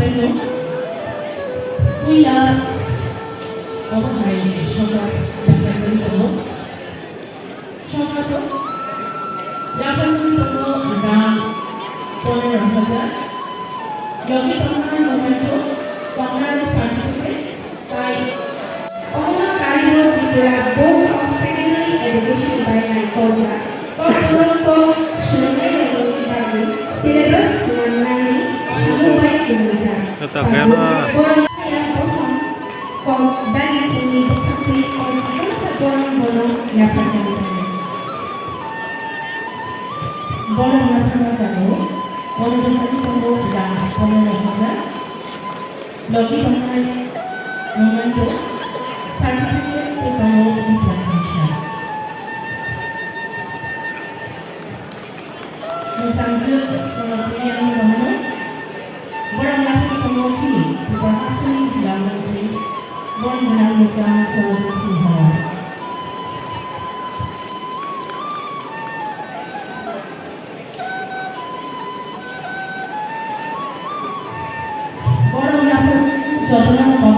Peno, Kuya, Okai, Shoka, Yakazan Peno, Shoka to, Yakazan Peno, Ram, Pone Ramaja, Yogi Pangan, Momento, Pangan Certificate, by All Kaido Tripura Board of Secondary Education by Naikolja. Korporoko Shunai Lagi Syllabus Manani Shamubai Kumaja. Borong yang kosong kok bagi ini tetapi orang borong yang perjalanan. Borong Matana Jago, Borong Sadi Pembo dan Borong Ramaja, Logi Pangan, Momento, Certificate Pembo di Plantasha. Mencanjur pengertian Romo, Borong Laki Pengoci, Bukan Asli Bilang Menteri, Borong Menang Mejang Produksi Hawa. Borong Laki Jodoh Nomo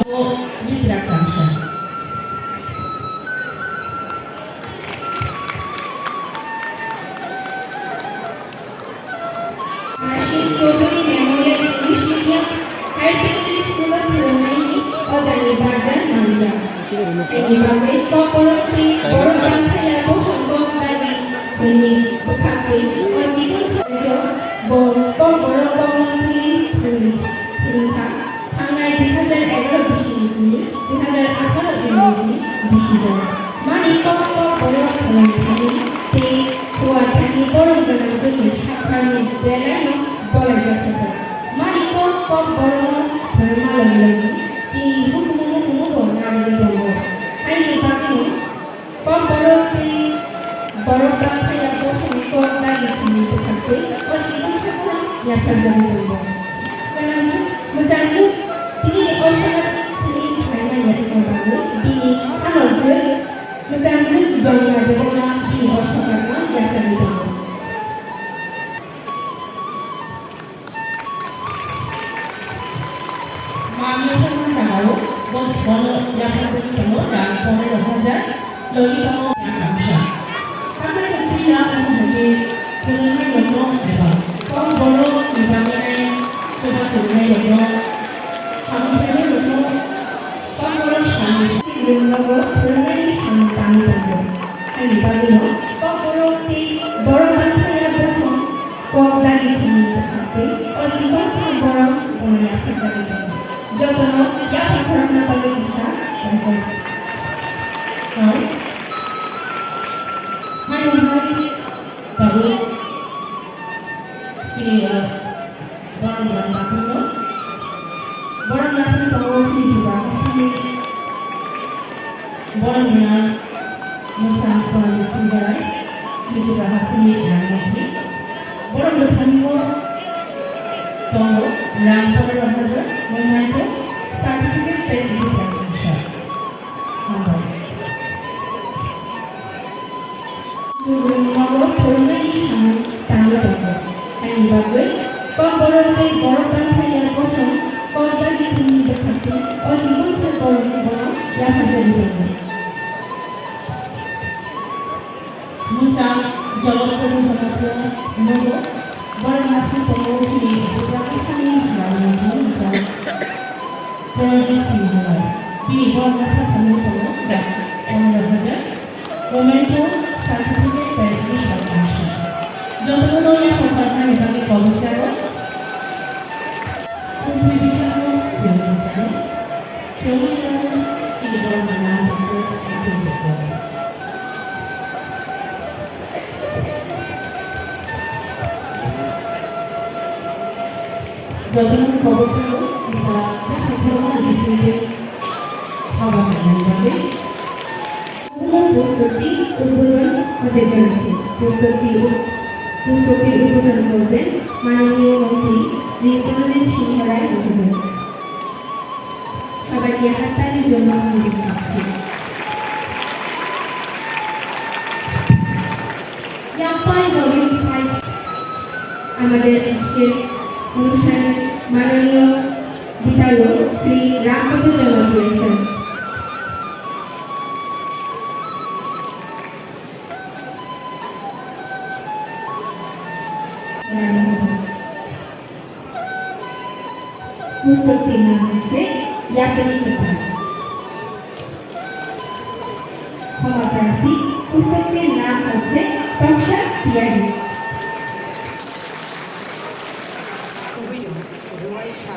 di Plantasha. Totally Memorial English Medium Higher Secondary School of Romani or Janibarjan Manja. Anybody Poporoti or Bankaya Boshon Dagi, Bini, Bukaki, or Jibu Chajo, Bon, Poporoti, Prinka, Anai Bihadar Ever Bishiji, Bihadar Asar Bishiji, Bishija. Mani Poporoti, they who are Taki Boron Shakani, Belano. বলা যাচ্ছে মানিকো কম বড় ধর্ম লাগি জি হুকুমু নারী দেব আইনি বাকি কম বড় বাকি বসন কম লাগি তিনি থাকতে ও জীবন সাথে ইয়াফার জানি দেব কারণ মুজাহিদ তিনি অসহায় তিনি ভাইমা ইয়াতে করবে তিনি আলোচ মুজাহিদ জন্ম দেব না তিনি অসহায় না ইয়াতে দেব Bono Yakazan Peno dan Pone Ramaja, Logi Peno yang Kamsha. Kami berpria menghadapi turunai logo eba. Kau bono dibangunai coba turunai logo. Kami pernah logo. Kau bono shani. Logo turunai shani kami logo. Kami baru kau bono ti bono bangkaya bosan. Kau lagi kini berkati. Kau jiwa sang bono bono yang terjadi. Jodoh yang pernah bagi bisa berjalan. Hai baru dia barang bakuno, barang lain tahu sih juga sih, barang yang mencapai sendiri juga hasil yang masih, barang bertemu tahu yang pada masa memang certificate pay di Plantasha. Nomor turunai sama tanda tanda. Kami bagai pemborong borong yang kosong, korban yang ini berkati, oh jiwa seborong borong yang terjadi ini. Muncang jalur nomo barang hasil promosi berarti seni yang muncang produksi hawa. Di bawah kamu dan orang baca momento certificate dari Plantasha. Jodoh yang pertama bagi pembicara, pembicara, tidak menang untuk itu. Jodoh pembicara bisa berhubungan di sini. Kawan yang প্রস্তুতি উদ্বোধন হতে চলেছে। প্রস্তুতি উদ্বোধন করবেন মাননীয় মন্ত্রী রিপনের সিংহ রায় মহোদয়। সবাইকে হাততালির জন্য অনুরোধ করছি। আমাদের আজকের অনুষ্ঠানে মাননীয় বিধায়ক শ্রী রামপদ জমা দিয়েছেন। পুস্তকটির নাম হচ্ছে ইয়াপনী কিতাব। ক্ষমা প্রার্থী, পুস্তকটির নাম হচ্ছে তকসা তিয়ারি।